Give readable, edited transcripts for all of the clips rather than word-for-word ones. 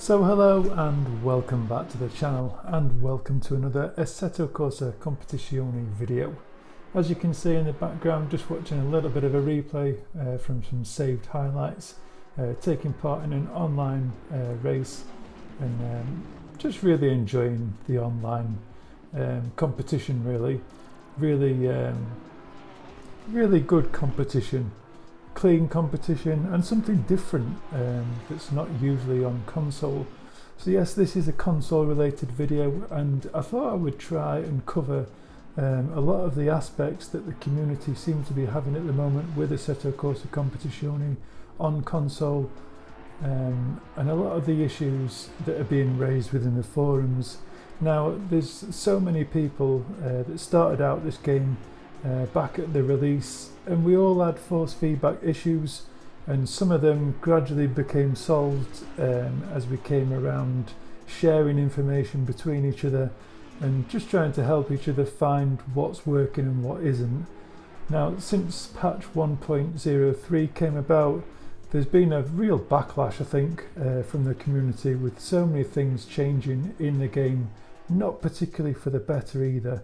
So hello and welcome back to the channel, and welcome to another Assetto Corsa Competizione video. As you can see in the background, just watching a little bit of a replay from some saved highlights, taking part in an online race, and just really enjoying the online competition. Really good competition, clean competition, and something different that's not usually on console. So yes, this is a console related video, and I thought I would try and cover a lot of the aspects that the community seems to be having at the moment with Assetto Corsa Competizione on console, and a lot of the issues that are being raised within the forums. Now, there's so many people that started out this game back at the release, and we all had force feedback issues, and some of them gradually became solved as we came around sharing information between each other and just trying to help each other find what's working and what isn't. Now, since patch 1.03 came about, there's been a real backlash, I think, from the community, with so many things changing in the game, not particularly for the better either.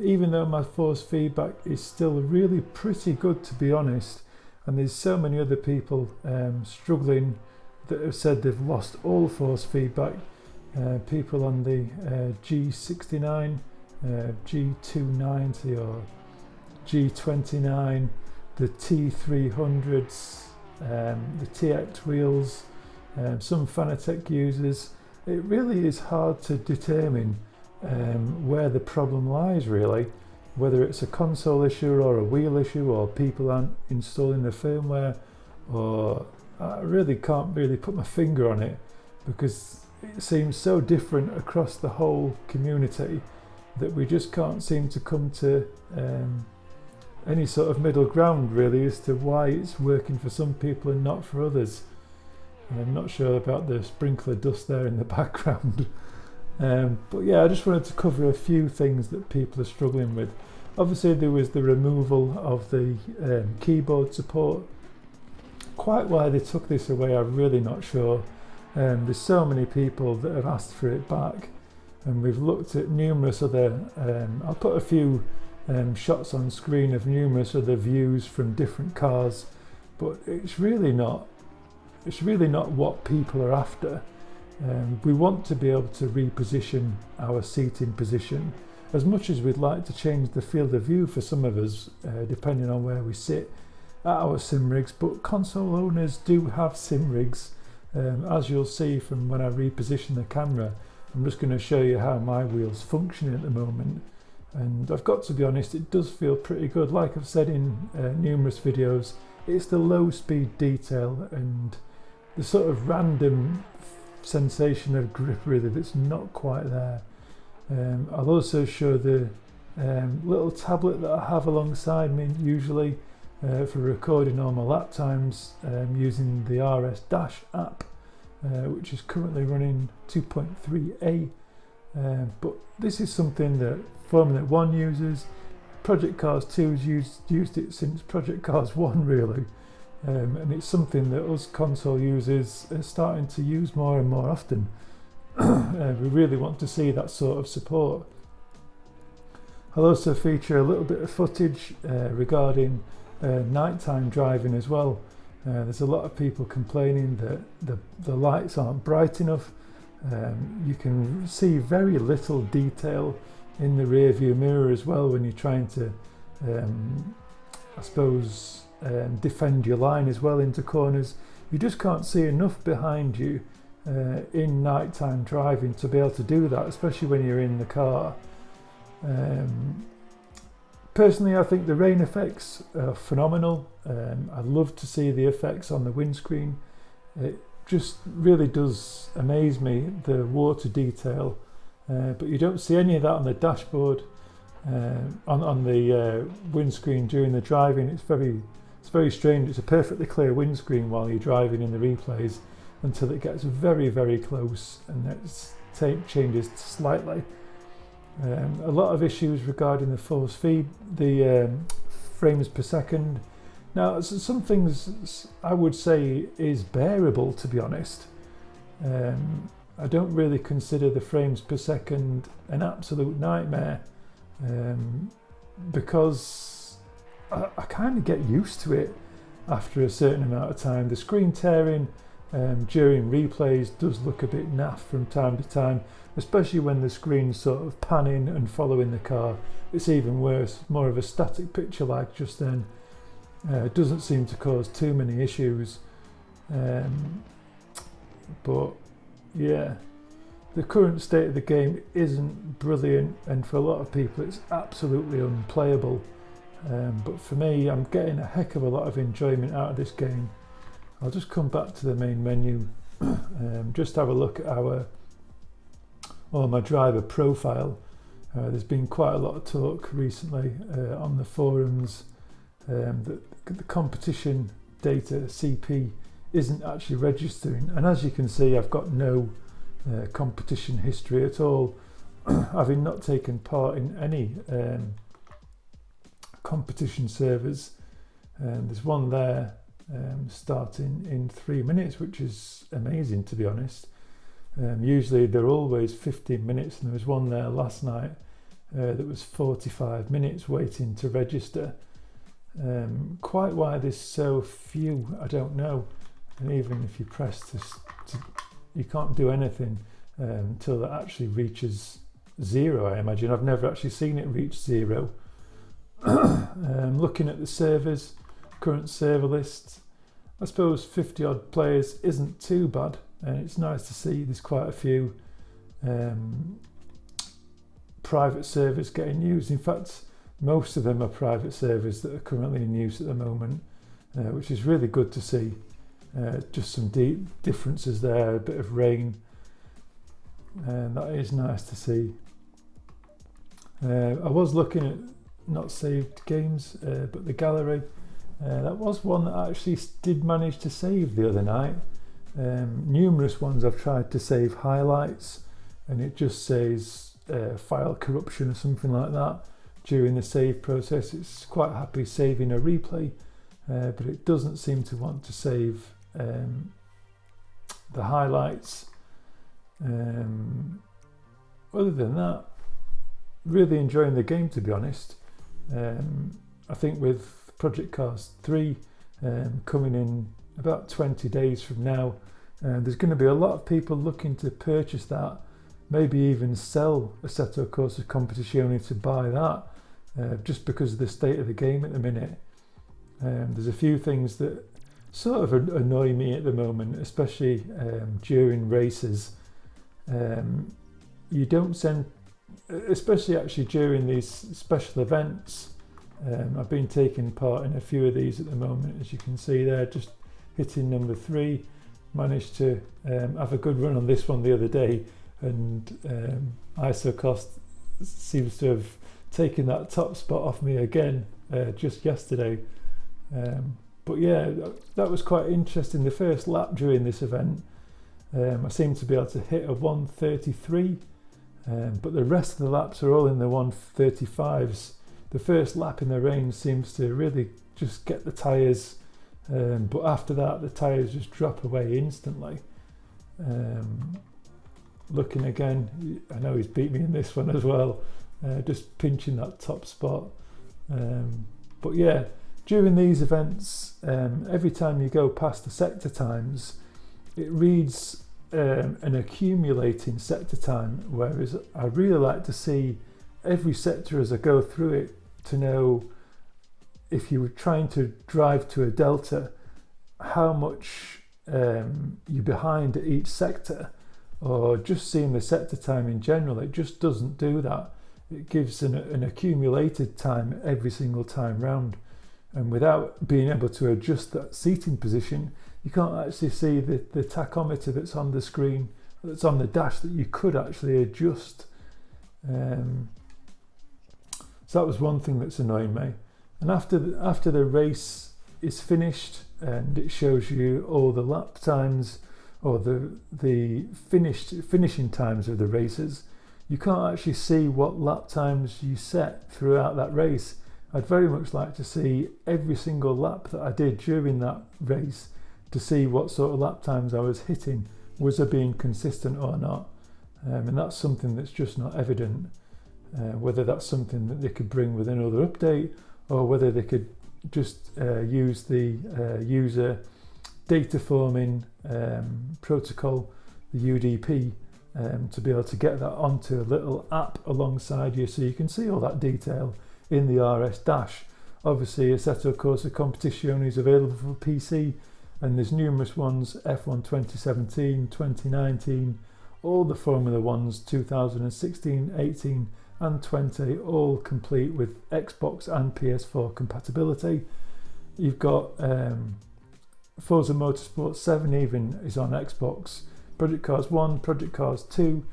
Even though my force feedback is still really pretty good, to be honest, and there's so many other people struggling that have said they've lost all force feedback. People on the G69, G290 or G29, the T300s, the TX wheels, some Fanatec users. It really is hard to determine where the problem lies, really, whether it's a console issue or a wheel issue, or people aren't installing the firmware, or I really can't put my finger on it, because it seems so different across the whole community that we just can't seem to come to any sort of middle ground, really, as to why it's working for some people and not for others. And I'm not sure about the sprinkler dust there in the background. But yeah, I just wanted to cover a few things that people are struggling with. Obviously, there was the removal of the keyboard support. Quite why they took this away, I'm really not sure. There's so many people that have asked for it back, and we've looked at numerous other I'll put a few shots on screen of numerous other views from different cars, but it's really not what people are after. We want to be able to reposition our seating position, as much as we'd like to change the field of view for some of us, depending on where we sit at our sim rigs. But console owners do have sim rigs, as you'll see from when I reposition the camera. I'm just going to show you how my wheel's functioning at the moment, and I've got to be honest, it does feel pretty good. Like I've said in numerous videos, it's the low speed detail and the sort of random sensation of grip, really, that's not quite there. I'll also show the little tablet that I have alongside me, usually for recording all my lap times, using the RS Dash app, which is currently running 2.3a. But this is something that Formula 1 uses. Project Cars 2's used it since Project Cars 1, really. And it's something that us console users are starting to use more and more often. We really want to see that sort of support. I'll also feature a little bit of footage regarding nighttime driving as well. There's a lot of people complaining that the lights aren't bright enough. You can see very little detail in the rear view mirror as well when you're trying to, I suppose, defend your line as well into corners. You just can't see enough behind you in nighttime driving to be able to do that, especially when you're in the car. Personally, I think the rain effects are phenomenal. I love to see the effects on the windscreen. It just really does amaze me, the water detail, but you don't see any of that on the dashboard, on the windscreen during the driving. It's very strange. It's a perfectly clear windscreen while you're driving in the replays, until it gets very, very close and it changes slightly. A lot of issues regarding the force feed, the frames per second. Now, some things I would say is bearable, to be honest. I don't really consider the frames per second an absolute nightmare, because I kind of get used to it after a certain amount of time. The screen tearing during replays does look a bit naff from time to time, especially when the screen's sort of panning and following the car. It's even worse, more of a static picture like just then. It doesn't seem to cause too many issues, but yeah, the current state of the game isn't brilliant, and for a lot of people it's absolutely unplayable. But for me, I'm getting a heck of a lot of enjoyment out of this game. I'll just come back to the main menu, just have a look at my driver profile. There's been quite a lot of talk recently on the forums that the competition data CP isn't actually registering, and as you can see, I've got no competition history at all, having not taken part in any competition servers. There's one there starting in 3 minutes, which is amazing, to be honest. Usually they're always 15 minutes, and there was one there last night that was 45 minutes waiting to register. Quite why there's so few, I don't know. And even if you press this, you can't do anything until it actually reaches 0, I imagine. I've never actually seen it reach 0. Looking at the servers, current server list, I suppose 50 odd players isn't too bad, and it's nice to see there's quite a few private servers getting used. In fact, most of them are private servers that are currently in use at the moment, which is really good to see. Just some deep differences there, a bit of rain, and that is nice to see. I was looking at not saved games, but the gallery, that was one that I actually did manage to save the other night. Numerous ones I've tried to save highlights, and it just says file corruption or something like that during the save process. It's quite happy saving a replay, but it doesn't seem to want to save the highlights. Other than that, really enjoying the game, to be honest. I think with Project Cars 3 coming in about 20 days from now, there's going to be a lot of people looking to purchase that, maybe even sell Assetto Corsa Competizione to buy that, just because of the state of the game at the minute. There's a few things that sort of annoy me at the moment, especially during races. You don't send, especially actually during these special events. I've been taking part in a few of these at the moment, as you can see there, just hitting number 3. Managed to have a good run on this one the other day, and Isocos seems to have taken that top spot off me again just yesterday. But yeah, that was quite interesting. The first lap during this event, I seemed to be able to hit a 1:33, but the rest of the laps are all in the 1:35s. The first lap in the rain seems to really just get the tyres, but after that the tyres just drop away instantly. Looking again, I know he's beat me in this one as well, just pinching that top spot. But yeah, during these events, every time you go past the sector times, it reads an accumulating sector time, whereas I really like to see every sector as I go through it, to know if you were trying to drive to a delta, how much you're behind at each sector, or just seeing the sector time in general. It just doesn't do that. It gives an accumulated time every single time round, and without being able to adjust that seating position, you can't actually see the tachometer that's on the screen, that's on the dash, that you could actually adjust. So that was one thing that's annoying me. And after the race is finished and it shows you all the lap times, or the finishing times of the races, you can't actually see what lap times you set throughout that race. I'd very much like to see every single lap that I did during that race, to see what sort of lap times I was hitting, was I being consistent or not? And that's something that's just not evident. Whether that's something that they could bring with another update, or whether they could just use the user data forming protocol, the UDP, to be able to get that onto a little app alongside you, so you can see all that detail in the RS dash. Obviously, Assetto Corsa Competizione is available for PC, and there's numerous ones: F1 2017, 2019, all the Formula Ones 2016, 18 and 20, all complete with Xbox and PS4 compatibility. You've got Forza Motorsport 7 even is on Xbox, Project Cars 1, Project Cars 2,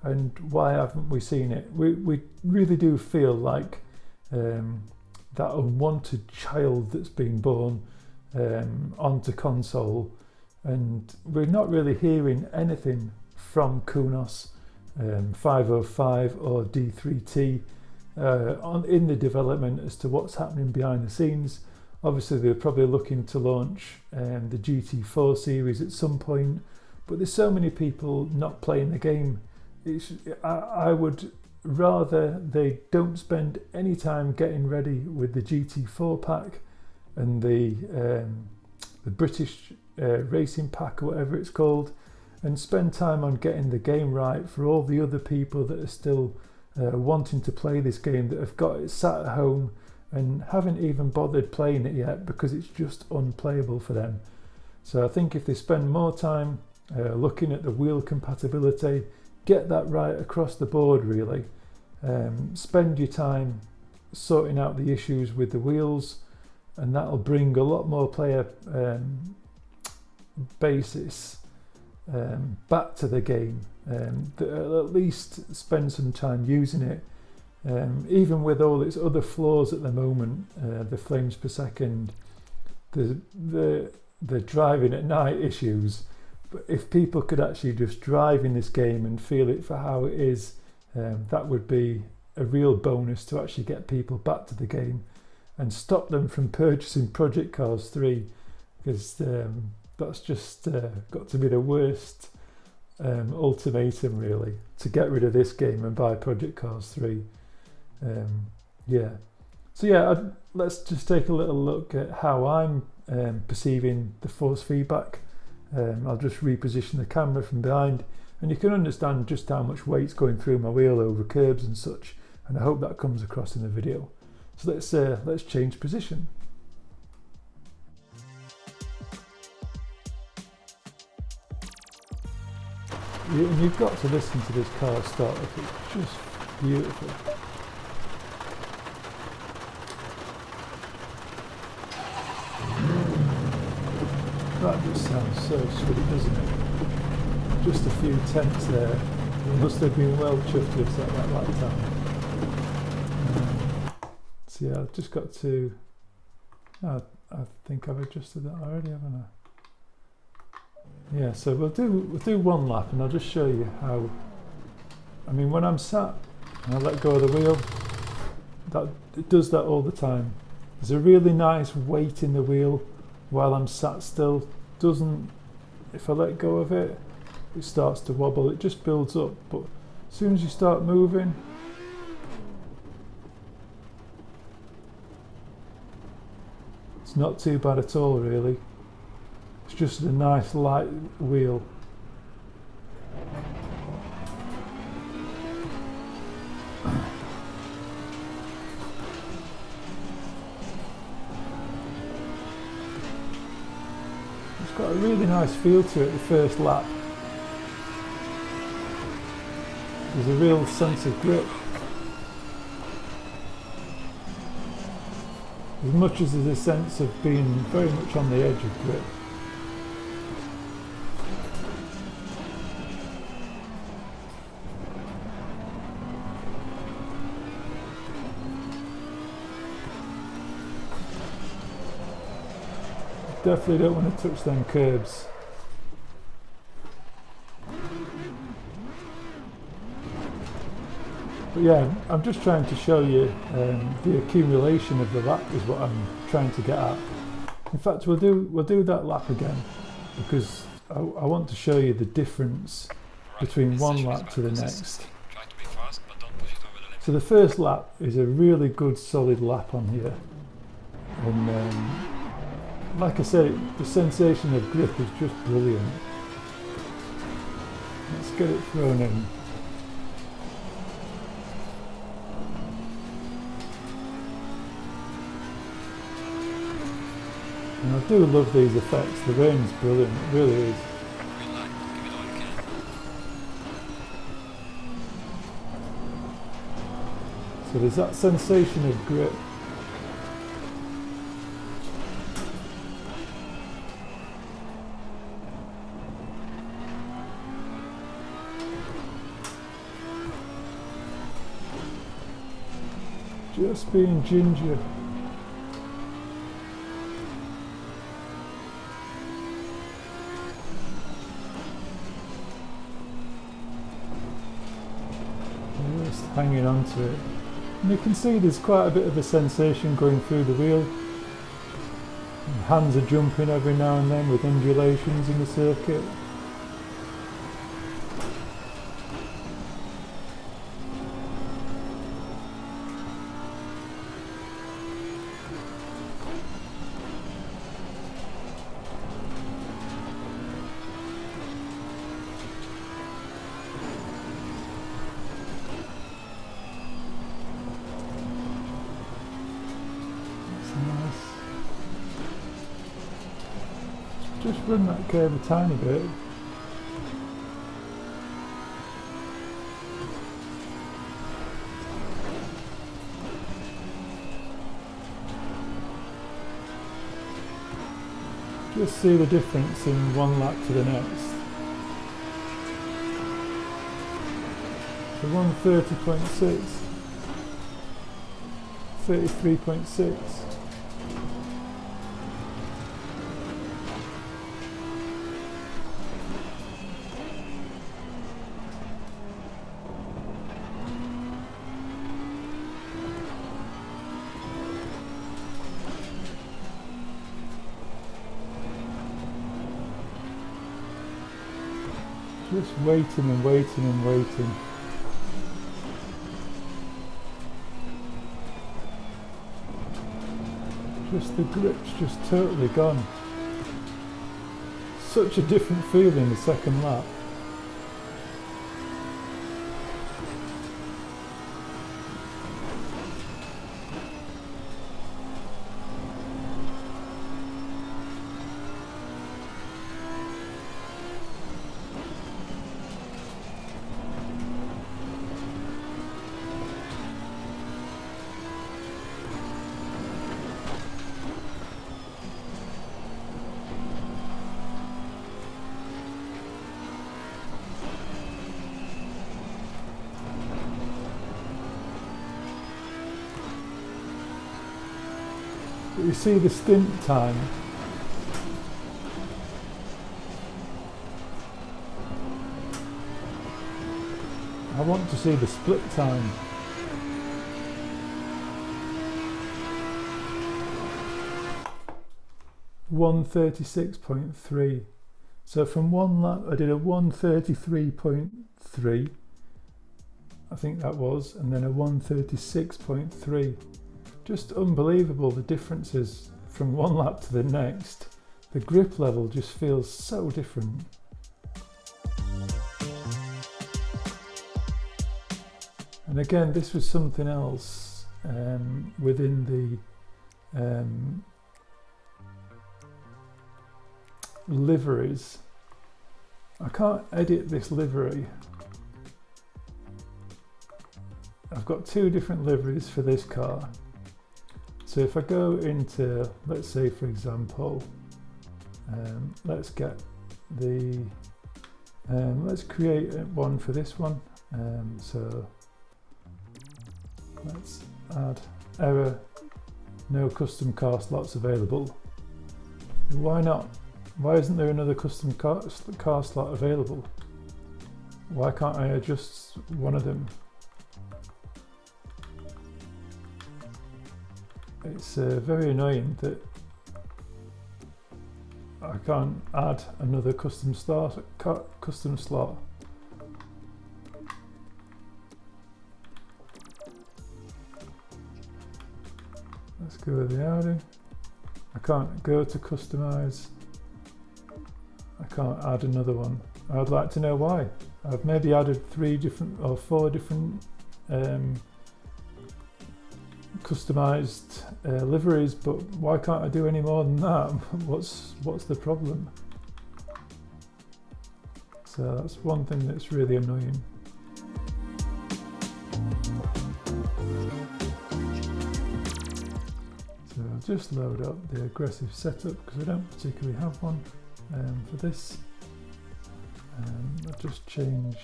and why haven't we seen it? We really do feel like that unwanted child that's been born onto console, and we're not really hearing anything from Kunos, 505 or D3T in the development as to what's happening behind the scenes. Obviously they're probably looking to launch the GT4 series at some point, but there's so many people not playing the game. I would rather they don't spend any time getting ready with the GT4 pack and the British racing pack or whatever it's called, and spend time on getting the game right for all the other people that are still wanting to play this game, that have got it sat at home and haven't even bothered playing it yet because it's just unplayable for them. So I think if they spend more time looking at the wheel compatibility, get that right across the board really, spend your time sorting out the issues with the wheels, and that'll bring a lot more player basis back to the game. At least spend some time using it, even with all its other flaws at the moment, the frames per second, the driving at night issues. But if people could actually just drive in this game and feel it for how it is, that would be a real bonus to actually get people back to the game and stop them from purchasing Project Cars 3, because that's just got to be the worst ultimatum really, to get rid of this game and buy Project Cars 3. Let's just take a little look at how I'm perceiving the force feedback. I'll just reposition the camera from behind, and you can understand just how much weight's going through my wheel over curbs and such, and I hope that comes across in the video. So let's change position. And you've got to listen to this car start up, it's just beautiful. That just sounds so sweet, doesn't it? Just a few tenths there. You must have been well chuffed with that lap time. So yeah, I've just got to, I think I've adjusted that already, haven't I? Yeah, so we'll do one lap, and I'll just show you how. I mean, when I'm sat and I let go of the wheel, it does that all the time. There's a really nice weight in the wheel while I'm sat still. Doesn't, if I let go of it, it starts to wobble. It just builds up, but as soon as you start moving, it's not too bad at all really. It's just a nice light wheel. It's got a really nice feel to it the first lap. There's a real sense of grip. As much as there's a sense of being very much on the edge of grip. Definitely don't want to touch them curbs. But yeah, I'm just trying to show you the accumulation of the lap is what I'm trying to get at. In fact, we'll do that lap again, because I want to show you the difference between one lap to the next. So the first lap is a really good solid lap on here, and like I said, the sensation of grip is just brilliant. Let's get it thrown in. And I do love these effects, the rain's brilliant, it really is. So there's that sensation of grip. Just being ginger. Just hanging on to it. And you can see there's quite a bit of a sensation going through the wheel. And hands are jumping every now and then with undulations in the circuit. Just run that curve a tiny bit. Just see the difference in one lap to the next. So 130.6, 33.6. Just waiting and waiting and waiting. Just the grip's just totally gone. Such a different feeling the second lap. But you see the stint time. I want to see the split time. (136.3). So from one lap I did a 133.3, I think that was, and then a 136.3. Just unbelievable the differences from one lap to the next. The grip level just feels so different. And again, this was something else within the liveries. I can't edit this livery. I've got two different liveries for this car. So if I go into, let's say for example, let's get the, let's create one for this one. So let's add error, no custom car slots available. Why not? Why isn't there another custom car slot available? Why can't I adjust one of them? It's very annoying that I can't add another custom slot. Let's go with the Audi. I can't go to customize. I can't add another one. I'd like to know why. I've maybe added 3 different or 4 different customized liveries, but why can't I do any more than that? What's the problem? So that's one thing that's really annoying. So I'll just load up the aggressive setup because I don't particularly have one for this. I'll just change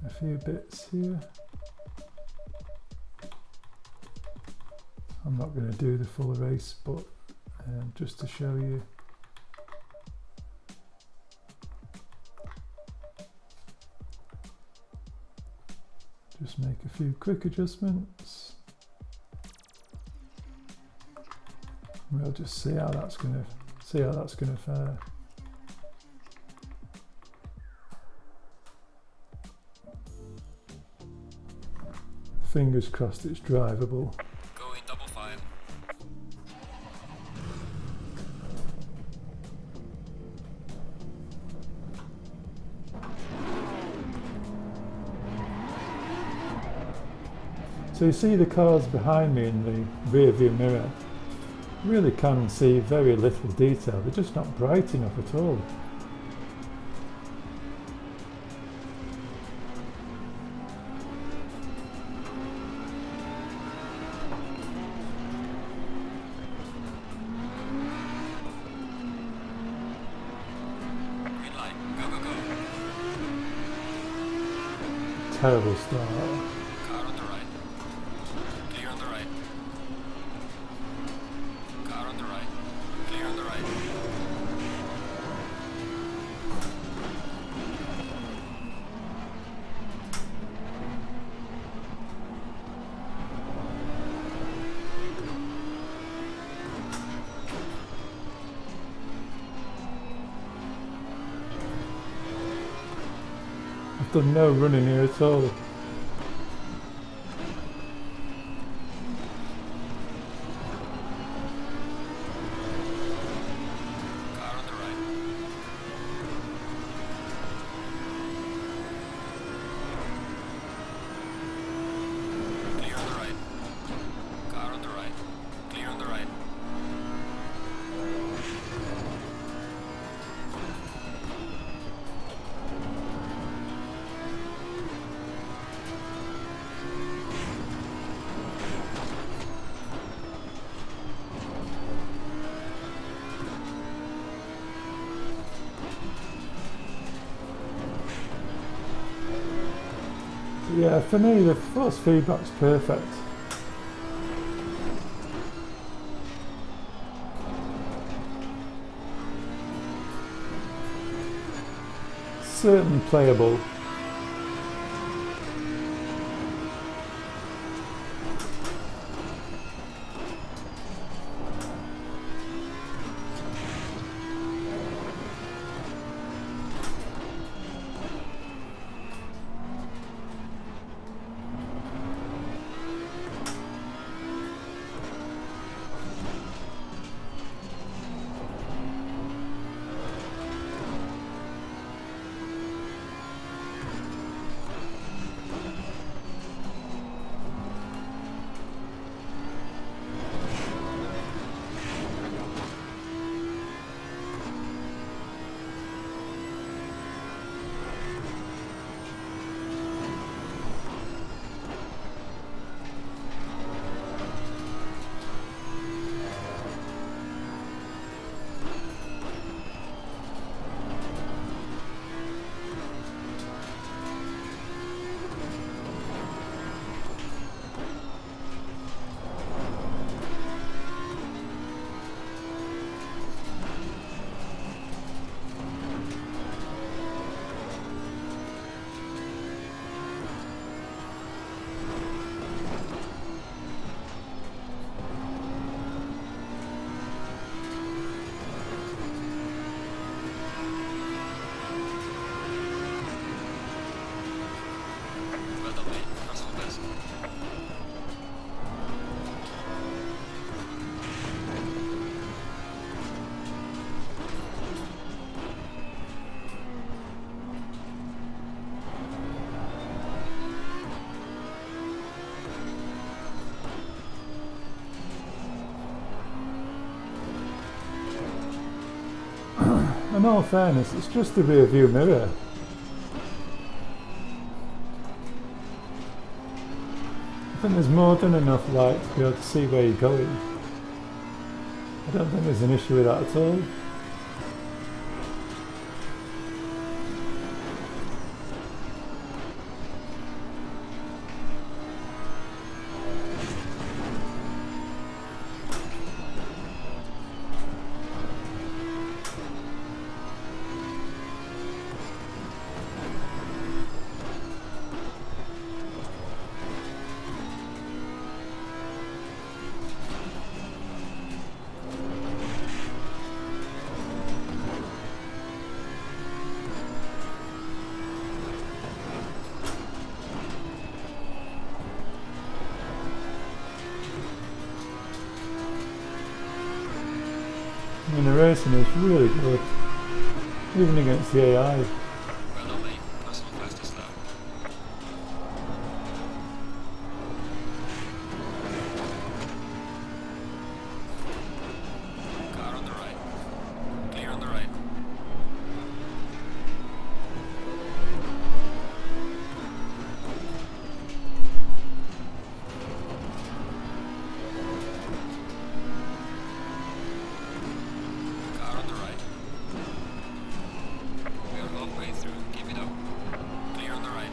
a few bits here. I'm not going to do the full race, but just to show you. Just make a few quick adjustments. We'll just see how that's going to fare. Fingers crossed it's drivable. Going double fine. So you see the cars behind me in the rear view mirror. Really can see very little detail. They're just not bright enough at all. Green light. Go, go, go. Terrible start. Car on the right. Clear on the right. Car on the right. Clear on the right. I've done no running here at all. Car on the right. Clear on the right. Car on the right. Clear on the right. Yeah, for me the force feedback's perfect. Certainly playable. In all fairness, it's just a rear view mirror. I think there's more than enough light to be able to see where you're going. I don't think there's an issue with that at all. I mean, the racing is really good, even against the AI. Well done, mate. Personal fastest lap. Car on the right. Clear on the right. Car on the right. We are halfway through. Keep it up. Clear on the right.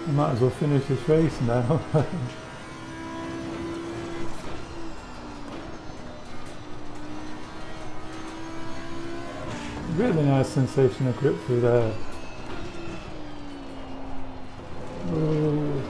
I might as well finish this race now. Really nice sensation of grip through there. Oh.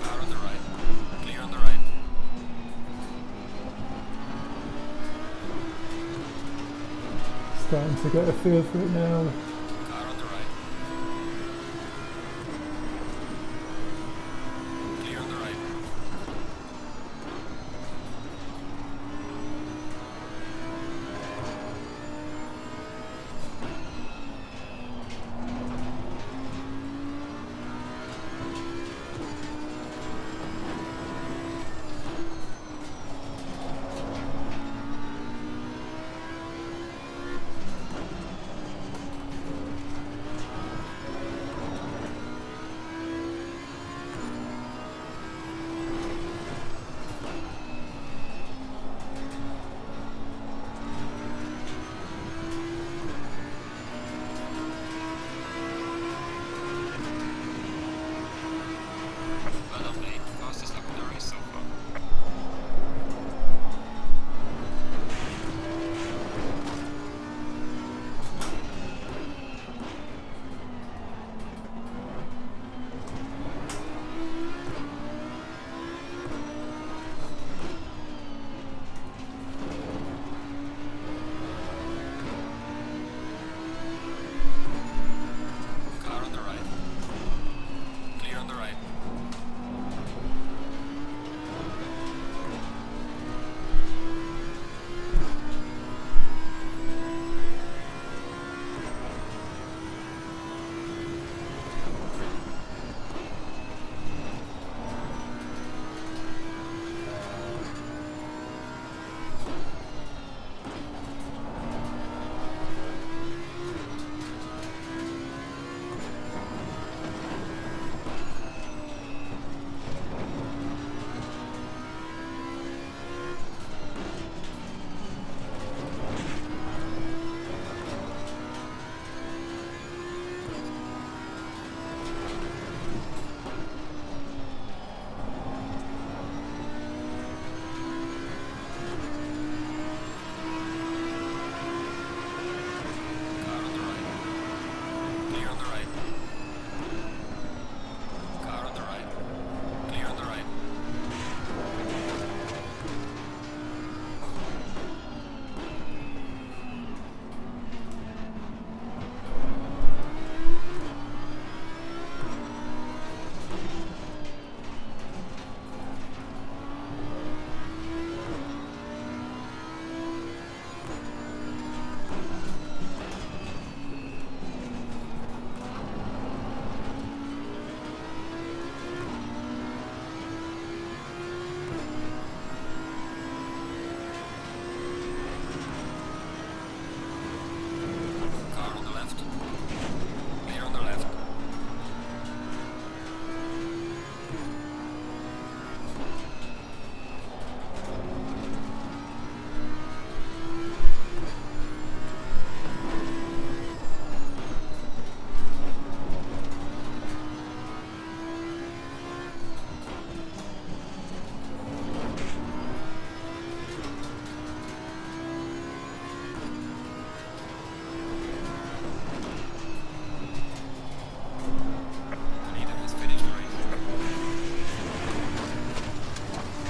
Car on the right. Clear on the right. Starting to get a feel for it now. Car on the right. Clear on the right.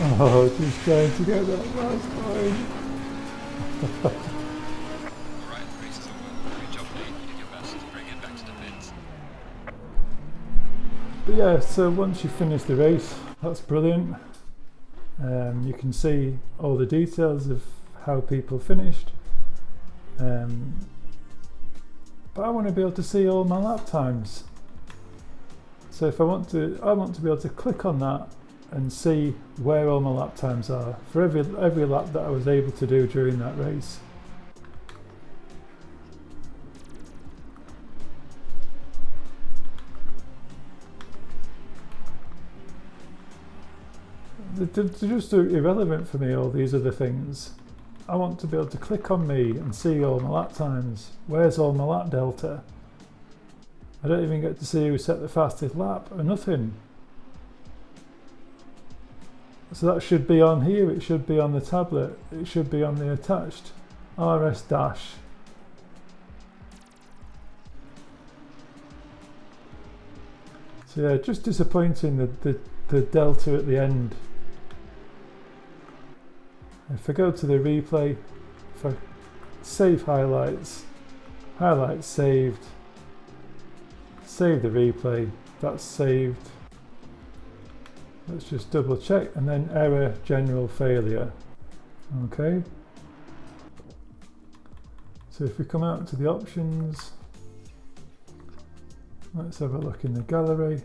Oh, just trying to get that last point. Alright, race is over. Good job, Lee. You did your best to bring it back to the pits. But yeah, so once you finish the race, that's brilliant. You can see all the details of how people finished. But I want to be able to see all my lap times. So if I want to be able to click on that and see where all my lap times are for every lap that I was able to do during that race. They're just irrelevant for me, all these other things. I want to be able to click on me and see all my lap times. Where's all my lap delta? I don't even get to see who set the fastest lap or nothing. So that should be on here, it should be on the tablet, it should be on the attached RS dash. So yeah, just disappointing the delta at the end. If I go to the replay, if I save highlights, highlights saved, save the replay, that's saved. Let's just double check, and then error, general failure. Okay. So if we come out to the options, let's have a look in the gallery.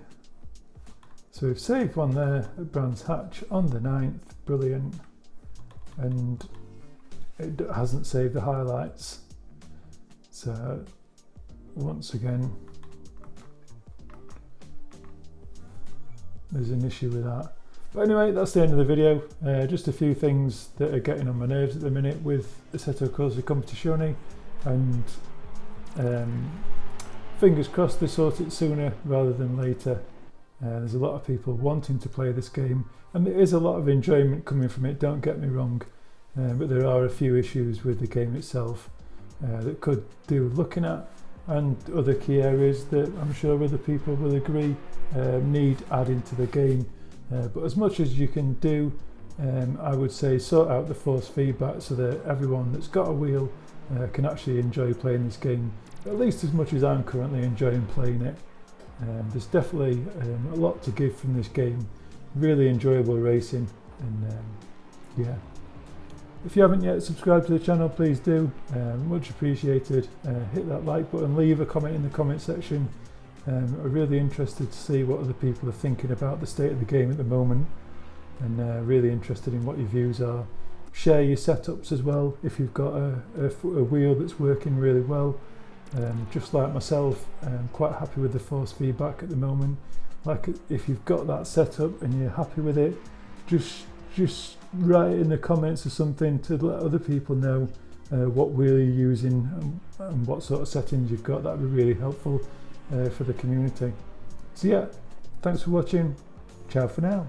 So we've saved one there at Brands Hatch on the 9th, brilliant. And it hasn't saved the highlights. So once again, there's an issue with that. But anyway, that's the end of the video. Just a few things that are getting on my nerves at the minute with Assetto Corsa Competizione, and fingers crossed they sort it sooner rather than later. There's a lot of people wanting to play this game, and there is a lot of enjoyment coming from it, don't get me wrong, but there are a few issues with the game itself that could do looking at, and other key areas that I'm sure other people will agree need adding to the game. But as much as you can do, I would say sort out the force feedback so that everyone that's got a wheel can actually enjoy playing this game, at least as much as I'm currently enjoying playing it. There's definitely a lot to give from this game, really enjoyable racing, and yeah. If you haven't yet subscribed to the channel, please do, much appreciated. Hit that like button, leave a comment in the comment section. I'm really interested to see what other people are thinking about the state of the game at the moment, and really interested in what your views are. Share your setups as well if you've got a wheel that's working really well. Just like myself, I'm quite happy with the force feedback at the moment. Like, if you've got that setup and you're happy with it, just write in the comments or something to let other people know what wheel you're using and what sort of settings you've got. That would be really helpful for the community. So yeah, thanks for watching. Ciao for now.